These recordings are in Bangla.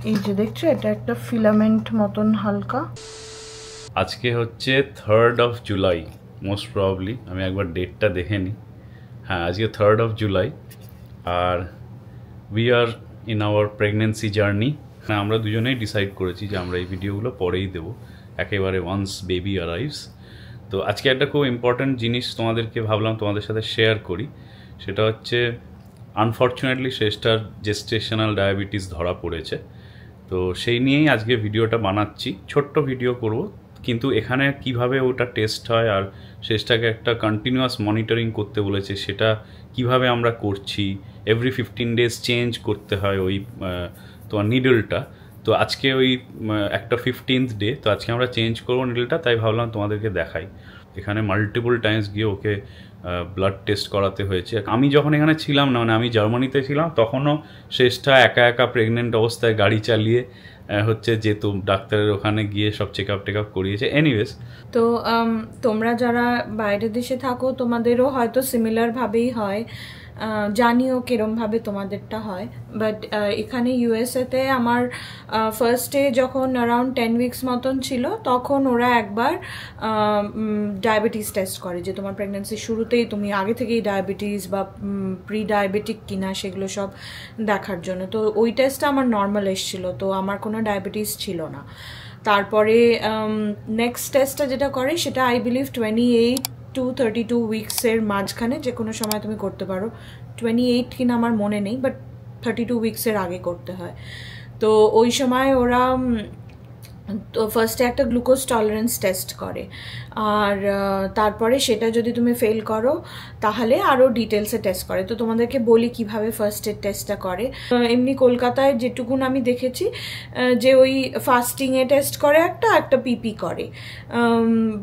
এই যে দেখছো এটা একটা ফিলামেন্ট মতন হালকা। আজকে হচ্ছে 3rd of July most probably, আমি একবার ডেটটা দেখে নিই। হ্যাঁ, আজকে 3rd of July আর we are in our pregnancy journey. হ্যাঁ, আমরা দুজনেই ডিসাইড করেছি যে আমরা এই ভিডিওগুলো পরেই দেবো, একেবারে ওয়ান্স বেবি অ্যারাইভস। তো আজকে একটা খুব ইম্পর্ট্যান্ট জিনিস তোমাদেরকে ভাবলাম তোমাদের সাথে শেয়ার করি, সেটা হচ্ছে আনফর্চুনেটলি শেষটার জেস্টেশনাল ডায়াবেটিস ধরা পড়েছে। তো সেই নিয়েই আজকে ভিডিওটা বানাচ্ছি, ছোট্ট ভিডিও করব, কিন্তু এখানে কিভাবে ওটা টেস্ট হয় আর শেষটাকে একটা কন্টিনিউয়াস মনিটরিং করতে বলেছে, সেটা কিভাবে আমরা করছি, এভরি 15 days চেঞ্জ করতে হয় ওই তোমার নিডলটা। তো আজকে ওই একটা 15th ডে, তো আজকে আমরা চেঞ্জ করবো নিডলটা, তাই ভাবলাম তোমাদেরকে দেখাই। এখানে মাল্টিপল টাইমস গিয়ে ওকে ব্লাড টেস্ট করাতে হয়েছে। আমি যখন এখানে ছিলাম না, মানে আমি জার্মানিতে ছিলাম, তখনও শেষটা একা একা প্রেগনেন্ট অবস্থায় গাড়ি চালিয়ে হচ্ছে যেত ডাক্তারের ওখানে গিয়ে সব চেক আপ করিয়েছে। এনিওয়েজ, তো তোমরা যারা বাইরের দেশে থাকো তোমাদেরও হয়তো সিমিলার ভাবেই হয়, জানিও কিরমভাবে তোমাদেরটা হয়। বাট এখানে ইউএসএতে আমার ফার্স্টে যখন অ্যারাউন্ড 10 weeks মতন ছিল, তখন ওরা একবার ডায়াবেটিস টেস্ট করে, যে তোমার প্রেগনেন্সির শুরুতেই তুমি আগে থেকেই ডায়াবেটিস বা প্রি ডায়াবেটিক কিনা সেগুলো সব দেখার জন্য। তো ওই টেস্টটা আমার নর্মাল এসেছিল, তো আমার কোনো ডায়াবেটিস ছিল না। তারপরে নেক্সট টেস্টটা যেটা করে সেটা আই বিলিভ 28 to 32 উইক্সের মাঝখানে যে কোনো সময় তুমি করতে পারো। 28 কিনা আমার মনে নেই, বাট 32 উইক্সের আগে করতে হয়। তো ওই সময় ওরা তো ফার্স্টে একটা গ্লুকোজ টলারেন্স টেস্ট করে, আর তারপরে সেটা যদি তুমি ফেল করো তাহলে আরও ডিটেলসে টেস্ট করে। তো তোমাদেরকে বলি কিভাবে ফার্স্ট এড টেস্টটা করে। এমনি কলকাতায় যেটুকুন আমি দেখেছি যে ওই ফাস্টিংয়ে টেস্ট করে, একটা পিপি করে।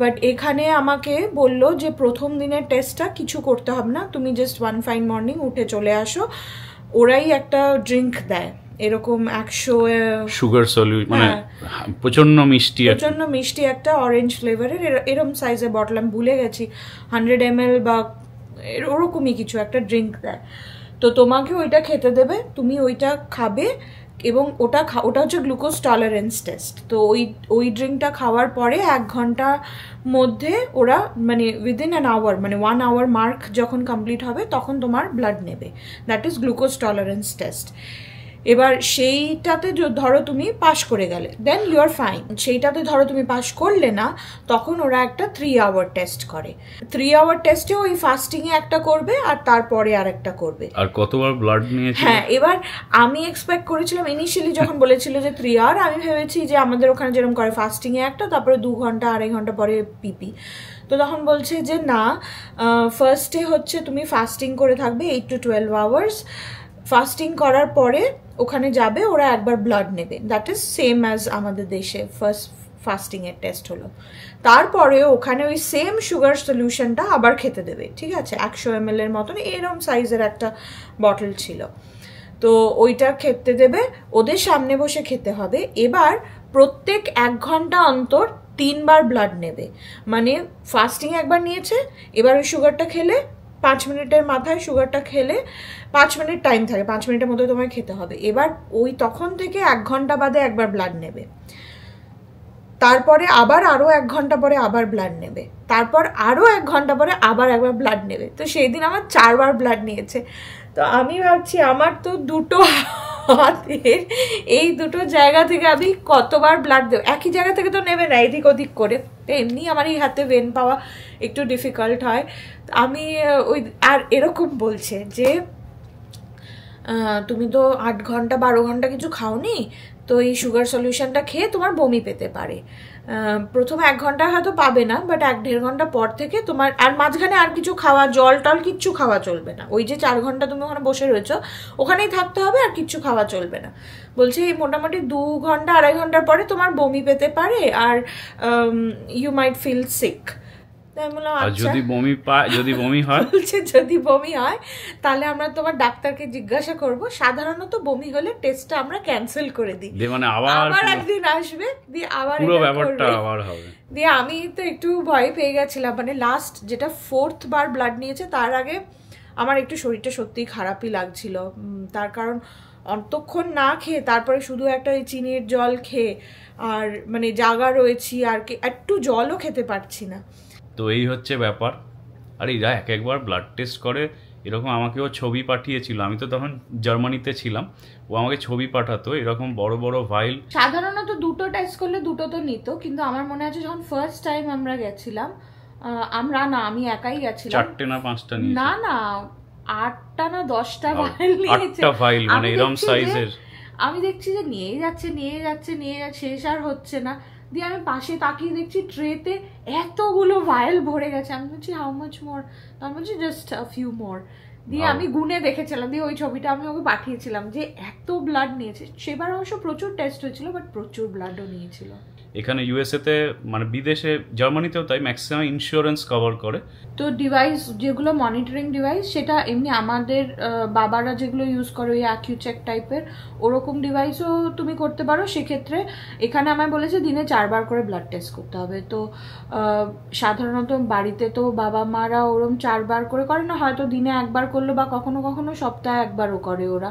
বাট এখানে আমাকে বললো যে প্রথম দিনের টেস্টটা কিছু করতে হবে না, তুমি জাস্ট ওয়ান ফাইন মর্নিং উঠে চলে আসো, ওরাই একটা ড্রিঙ্ক দেয় এরকম 100 সুগার সলিউশন, মানে প্রচন্ড মিষ্টি একটা অরেঞ্জ ফ্লেভারের এরকম সাইজের বটল, আমি ভুলে গেছি 100 ml বা ওরকমই কিছু একটা ড্রিঙ্ক দেয়। তো তোমাকে ওইটা খেতে দেবে, তুমি ওইটা খাবে, এবং ওটা হচ্ছে গ্লুকোজ টলারেন্স টেস্ট। তো ওই ড্রিঙ্কটা খাওয়ার পরে 1 ঘন্টার মধ্যে ওরা মানে উইদিন অ্যান আওয়ার, মানে 1 hour মার্ক যখন কমপ্লিট হবে তখন তোমার ব্লাড নেবে। That is glucose tolerance test. এবার সেইটাতে ধরো তুমি পাস করে গেলে, দেন ইউ আর ফাইন। সেইটাতে ধরো তুমি পাস করলে না, তখন ওরা একটা 3 hour টেস্ট করে। 3 hour টেস্টে ওই ফাস্টিংয়ে একটা করবে আর তারপরে আর একটা করবে। আর কতবার ব্লাড নিয়েছে? হ্যাঁ, এবার আমি এক্সপেক্ট করেছিলাম ইনিশিয়ালি যখন বলেছিল যে 3 hour, আমি ভেবেছি যে আমাদের ওখানে যেরকম করে ফাস্টিংয়ে একটা, তারপরে 2 ঘন্টা 2.5 ঘন্টা পরে পিপি। তো তখন বলছে যে না, ফার্স্টে হচ্ছে তুমি ফাস্টিং করে থাকবে 8 to 12 hours। ফাস্টিং করার পরে ওখানে যাবে, ওরা একবার ব্লাড নেবে, দ্যাট ইজ সেম অ্যাজ আমাদের দেশে ফার্স্ট ফাস্টিংয়ের টেস্ট হলো। তারপরে ওখানে ওই সেম সুগার সলিউশনটা আবার খেতে দেবে, ঠিক আছে, 100 ml এর মতন এরম সাইজের একটা বটল ছিল। তো ওইটা খেতে দেবে, ওদের সামনে বসে খেতে হবে। এবার প্রত্যেক 1 ঘন্টা অন্তর 3 বার ব্লাড নেবে, মানে ফাস্টিং একবার নিয়েছে, এবার ওই সুগারটা খেলে 5 মিনিটের মাথায় সুগারটা খেলে 5 মিনিট টাইম থাকে, 5 মিনিটের মধ্যে তোমায় খেতে হবে। এবার ওই তখন থেকে 1 ঘন্টা বাদে একবার ব্লাড নেবে, তারপরে আবার আরও 1 ঘন্টা পরে আবার ব্লাড নেবে, তারপর আরও 1 ঘন্টা পরে আবার একবার ব্লাড নেবে। তো সেই দিন আমার 4 বার ব্লাড নিয়েছে। তো আমি ভাবছি আমার তো দুটো হাতের এই দুটো জায়গা থেকে আমি কতবার ব্লাড দেবো, একই জায়গা থেকে তো নেবে না, এদিক ওদিক করে। তো এমনি আমার এই হাতে ভেন পাওয়া একটু ডিফিকাল্ট হয়। আমি ওই আর এরকম বলছে যে তুমি তো 8 ঘন্টা 12 ঘন্টা কিছু খাওনি, তো এই সুগার সলিউশনটা খেয়ে তোমার বমি পেতে পারে। প্রথম 1 ঘন্টা হয়তো পাবে না, বাট 1-1.5 ঘন্টা পর থেকে তোমার আর মাঝখানে আর কিছু খাওয়া, জল টল কিচ্ছু খাওয়া চলবে না। ওই যে 4 ঘন্টা তুমি ওখানে বসে রয়েছো, ওখানেই থাকতে হবে, আর কিচ্ছু খাওয়া চলবে না। বলছে মোটামুটি 2 ঘন্টা 2.5 ঘন্টার পরে তোমার বমি পেতে পারে, আর ইউ মাইট ফিল সিক। যদি বমি হয় যদি বমি হয় তাহলে আমরা তোমার ডাক্তারকে জিজ্ঞাসা করব। সাধারণত বমি হলে টেস্টটা আমরা ক্যান্সেল করে দিই, মানে আবার একদিন আসবে, দিয়ে আবার পুরো ব্যাপারটা আবার হবে। দিয়ে আমি তো একটু ভয় পেয়ে গেছিলাম, মানে লাস্ট যেটা 4th বার ব্লাড নিয়েছে তার আগে আমার একটু শরীরটা সত্যিই খারাপই লাগছিল, তার কারণ অতক্ষণ না খেয়ে তারপরে শুধু একটা ওই চিনির জল খেয়ে আর মানে জাগা রয়েছি, আর একটু জলও খেতে পারছি না। তো এই হচ্ছে ব্যাপার। আর এরা এক একবার ব্লাড টেস্ট করে, এরকম আমাকেও ছবি পাঠিয়েছিল, আমি তো তখন জার্মানিতে ছিলাম, ও আমাকে ছবি পাঠাতো এরকম বড় বড় ভাইল। সাধারণত দুটো টেস্ট করলে দুটো তো নিত, কিন্তু আমার মনে আছে যখন ফার্স্ট টাইম আমরা গেছিলাম, আমি একাই গেছিলাম, 4টে না 5টা নিয়েছি, না 8টা না 10টা ভাইল নিয়েছে। 8টা ভাইল মানে এরকম সাইজের। আমি দেখছি যে নিয়ে যাচ্ছে শেষ আর হচ্ছে না, দিয়ে আমি পাশে তাকিয়ে দেখছি ট্রেতে এতগুলো ভাইল ভরে গেছে। আমি বলছি হাউ মাচ মোর, আমি বলছি জাস্ট আ ফিউ মোর। দিয়ে আমি গুনে দেখেছিলাম, দিয়ে ওই ছবিটা আমি ওকে পাঠিয়েছিলাম যে এত ব্লাড নিয়েছে। সেবার অবশ্য প্রচুর টেস্ট হয়েছিল, বাট প্রচুর ব্লাডও নিয়েছিল। এখানে ইউএসএতে মানে বিদেশে জার্মানিতেও তাই ম্যাক্সিমাম ইন্স্যুরেন্স কভার করে। তো ডিভাইস যেগুলো মনিটরিং ডিভাইস, সেটা এমনি আমাদের বাবারা যেগুলো ইউজ করে ওই অ্যাকিউচেক টাইপের ওরকম ডিভাইসও তুমি করতে পারো। সেক্ষেত্রে এখানে আমায় বলেছে দিনে 4 বার করে ব্লাড টেস্ট করতে হবে। তো সাধারণত বাড়িতে তো বাবা মারা ওরম 4 বার করে করে না, হয়তো দিনে 1 বার করলো, বা কখনো কখনো সপ্তাহে 1 বারও করে ওরা।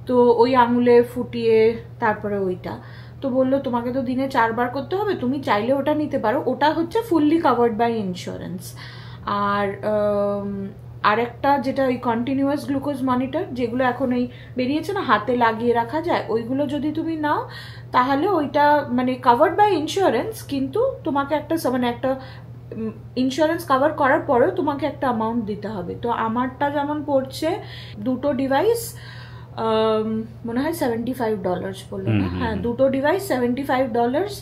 তো ওই আঙুলে ফুটিয়ে তারপরে ওইটা তো বললো তোমাকে তো দিনে 4 বার করতে হবে, তুমি চাইলে ওটা নিতে পারো, ওটা হচ্ছে ফুললি কাভার্ড বাই ইন্স্যুরেন্স। আর আরেকটা যেটা ওই কন্টিনিউয়াস গ্লুকোজ মনিটর, যেগুলো এখন এই বেরিয়েছে না হাতে লাগিয়ে রাখা যায়, ওইগুলো যদি তুমি নাও তাহলে ওইটা মানে কাভার্ড বাই ইন্স্যুরেন্স, কিন্তু তোমাকে একটা মানে একটা ইন্স্যুরেন্স কাভার করার পরেও তোমাকে একটা অ্যামাউন্ট দিতে হবে। তো আমারটা যেমন পড়ছে দুটো ডিভাইস মনে হয় $75 বললো না, হ্যাঁ দুটো ডিভাইস $75,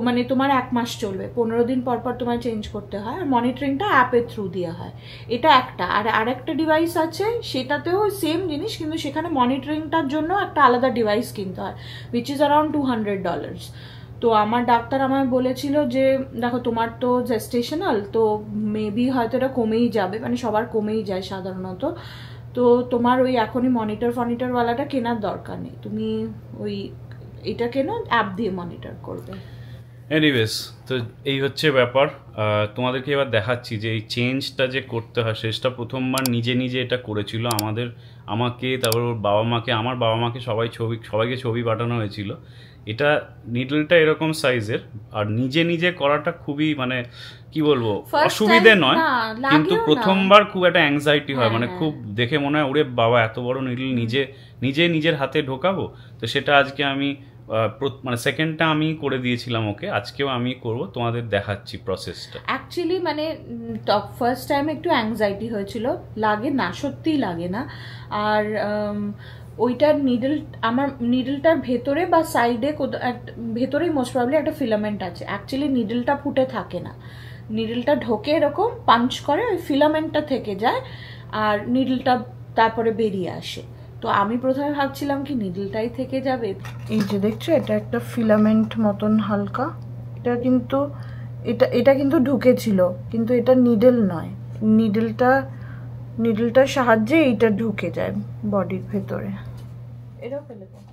মানে তোমার 1 মাস চলবে, 15 দিন পর পর তোমার চেঞ্জ করতে হয়, আর মনিটরিংটা অ্যাপের থ্রু দিয়ে হয়। এটা একটা। আর আরেকটা ডিভাইস আছে, সেটাতেও সেম জিনিস, কিন্তু সেখানে মনিটরিংটার জন্য একটা আলাদা ডিভাইস কিনতে হয়, উইচ ইজ অ্যারাউন্ড $200। তো আমার ডাক্তার আমায় বলেছিল যে দেখো তোমার তো জেস্টেশনাল, তো মেবি হয়তো এটা কমেই যাবে, মানে সবার কমেই যায় সাধারণত, তো তোমার ওই এখনই মনিটরওয়ালাটা কেনার দরকার নেই, তুমি ওই এটা কেনো, অ্যাপ দিয়ে মনিটর করবে। এনিওয়েজ, তো এই হচ্ছে ব্যাপার। তোমাদেরকে এবার দেখাচ্ছি যে এই চেঞ্জটা যে করতে হয়, শেষটা প্রথমবার নিজে এটা করেছিল আমাকে, তারপর ওর বাবা মাকে, আমার বাবা মাকে সবাইকে ছবি পাঠানো হয়েছিল। এটা নিডলটা এরকম সাইজের, আর নিজে করাটা খুবই মানে কি বলবো অসুবিধে নয়, কিন্তু প্রথমবার খুব একটা অ্যাংজাইটি হয়, মানে খুব দেখে মনে হয় ওরে বাবা এত বড় নিডল নিজের হাতে ঢোকাবো। তো সেটা আজকে আমি মানে সেকেন্ডটা আমি করে দিয়েছিলাম ওকে, আজকেও আমি করব, তোমাদের দেখাচ্ছি প্রসেসটা। অ্যাকচুয়ালি মানে ফার্স্ট টাইম একটু অ্যাংজাইটি হয়েছিল, লাগে না, সত্যিই লাগে না। আর ওইটার আমার নিডলটার ভেতরে বা সাইডে ভেতরেই মোস্ট প্রবলি একটা ফিলামেন্ট আছে। অ্যাকচুয়ালি নিডলটা ফুটে থাকে না, নিডলটা ঢোকে এরকম পাঞ্চ করে, ওই ফিলামেন্টটা থেকে যায়, আর নিডলটা তারপরে বেরিয়ে আসে। তো আমি প্রথমে ভাবছিলাম কি নিডলটাই থেকে যাবে। এই যে দেখছো, এটা একটা ফিলামেন্ট মতন হালকা, এটা কিন্তু ঢুকেছিল, কিন্তু এটা নিডল নয়, নিডলটার সাহায্যে এইটা ঢুকে যায় বডির ভেতরে। এটাও ফেলে দাও।